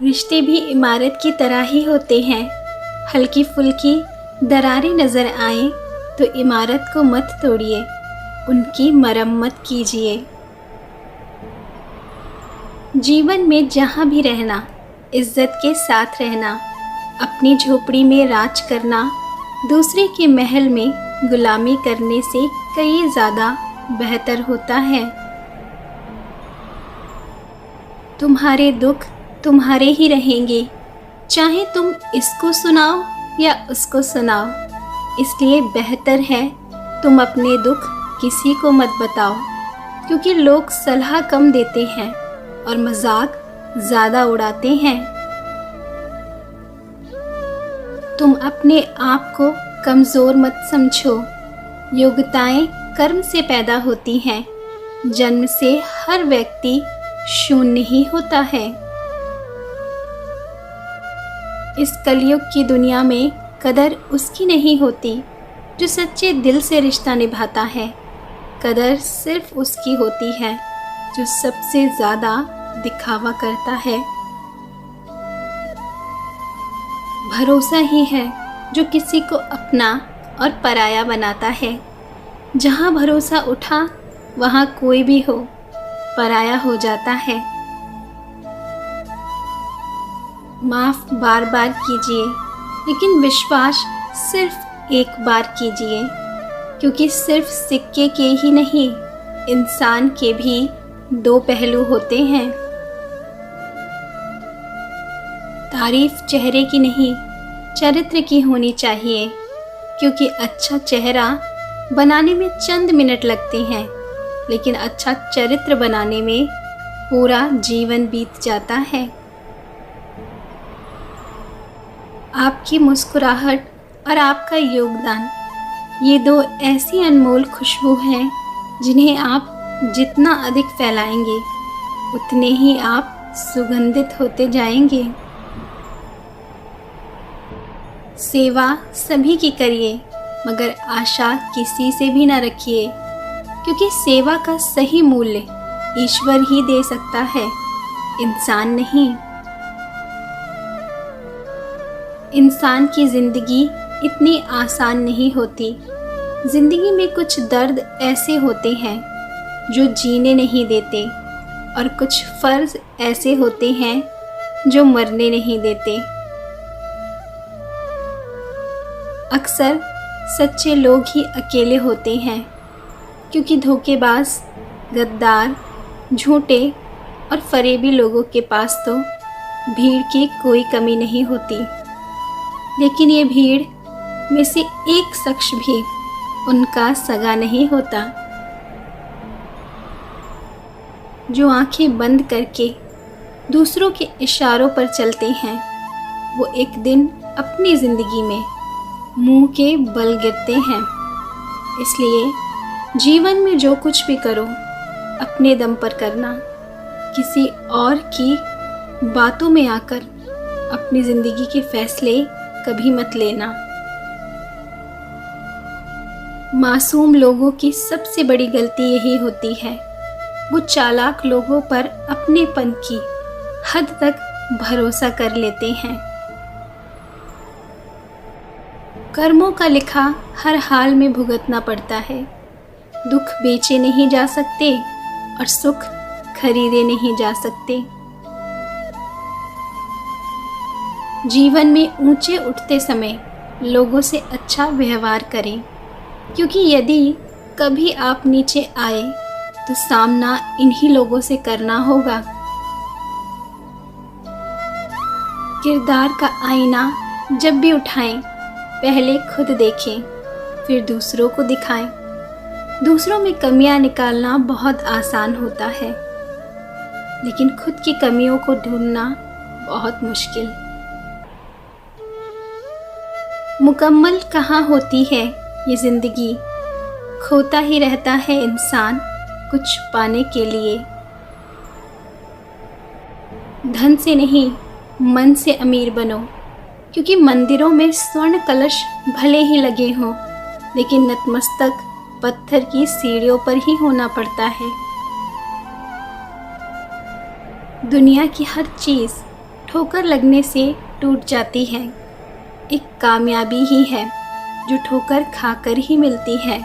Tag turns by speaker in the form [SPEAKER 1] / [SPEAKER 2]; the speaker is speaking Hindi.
[SPEAKER 1] रिश्ते भी इमारत की तरह ही होते हैं। हल्की फुल्की दरारें नज़र आए तो इमारत को मत तोड़िए, उनकी मरम्मत कीजिए। जीवन में जहाँ भी रहना, इज्जत के साथ रहना, अपनी झोपड़ी में राज करना दूसरे के महल में गुलामी करने से कई ज़्यादा बेहतर होता है। तुम्हारे दुख तुम्हारे ही रहेंगे, चाहे तुम इसको सुनाओ या उसको सुनाओ। इसलिए बेहतर है तुम अपने दुख किसी को मत बताओ, क्योंकि लोग सलाह कम देते हैं और मजाक ज़्यादा उड़ाते हैं। तुम अपने आप को कमज़ोर मत समझो। योग्यताएं कर्म से पैदा होती हैं। जन्म से हर व्यक्ति शून्य ही होता है। इस कलयुग की दुनिया में कदर उसकी नहीं होती जो सच्चे दिल से रिश्ता निभाता है। कदर सिर्फ उसकी होती है जो सबसे ज़्यादा दिखावा करता है। भरोसा ही है जो किसी को अपना और पराया बनाता है। जहाँ भरोसा उठा वहाँ कोई भी हो पराया हो जाता है। माफ़ बार बार कीजिए, लेकिन विश्वास सिर्फ एक बार कीजिए, क्योंकि सिर्फ सिक्के के ही नहीं, इंसान के भी दो पहलू होते हैं। तारीफ चेहरे की नहीं, चरित्र की होनी चाहिए, क्योंकि अच्छा चेहरा बनाने में चंद मिनट लगते हैं, लेकिन अच्छा चरित्र बनाने में पूरा जीवन बीत जाता है। आपकी मुस्कुराहट और आपका योगदान, ये दो ऐसी अनमोल खुशबू हैं जिन्हें आप जितना अधिक फैलाएंगे उतने ही आप सुगंधित होते जाएंगे। सेवा सभी की करिए, मगर आशा किसी से भी न रखिए, क्योंकि सेवा का सही मूल्य ईश्वर ही दे सकता है, इंसान नहीं। इंसान की ज़िंदगी इतनी आसान नहीं होती। ज़िंदगी में कुछ दर्द ऐसे होते हैं जो जीने नहीं देते, और कुछ फ़र्ज़ ऐसे होते हैं जो मरने नहीं देते। अक्सर सच्चे लोग ही अकेले होते हैं, क्योंकि धोखेबाज, गद्दार, झूठे और फरेबी लोगों के पास तो भीड़ की कोई कमी नहीं होती। लेकिन ये भीड़ में से एक शख्स भी उनका सगा नहीं होता। जो आंखें बंद करके दूसरों के इशारों पर चलते हैं, वो एक दिन अपनी ज़िंदगी में मुंह के बल गिरते हैं। इसलिए जीवन में जो कुछ भी करो, अपने दम पर करना। किसी और की बातों में आकर अपनी ज़िंदगी के फैसले कभी मत लेना। मासूम लोगों की सबसे बड़ी गलती यही होती है, वो चालाक लोगों पर अपनेपन की हद तक भरोसा कर लेते हैं। कर्मों का लिखा हर हाल में भुगतना पड़ता है। दुख बेचे नहीं जा सकते और सुख खरीदे नहीं जा सकते। जीवन में ऊंचे उठते समय लोगों से अच्छा व्यवहार करें, क्योंकि यदि कभी आप नीचे आए तो सामना इन्हीं लोगों से करना होगा। किरदार का आईना जब भी उठाएं, पहले खुद देखें, फिर दूसरों को दिखाएं। दूसरों में कमियां निकालना बहुत आसान होता है, लेकिन खुद की कमियों को ढूंढना बहुत मुश्किल। मुकम्मल कहाँ होती है ये ज़िंदगी, खोता ही रहता है इंसान कुछ पाने के लिए। धन से नहीं, मन से अमीर बनो, क्योंकि मंदिरों में स्वर्ण कलश भले ही लगे हों, लेकिन नतमस्तक पत्थर की सीढ़ियों पर ही होना पड़ता है। दुनिया की हर चीज़ ठोकर लगने से टूट जाती है। एक कामयाबी ही है जो ठोकर खाकर ही मिलती है।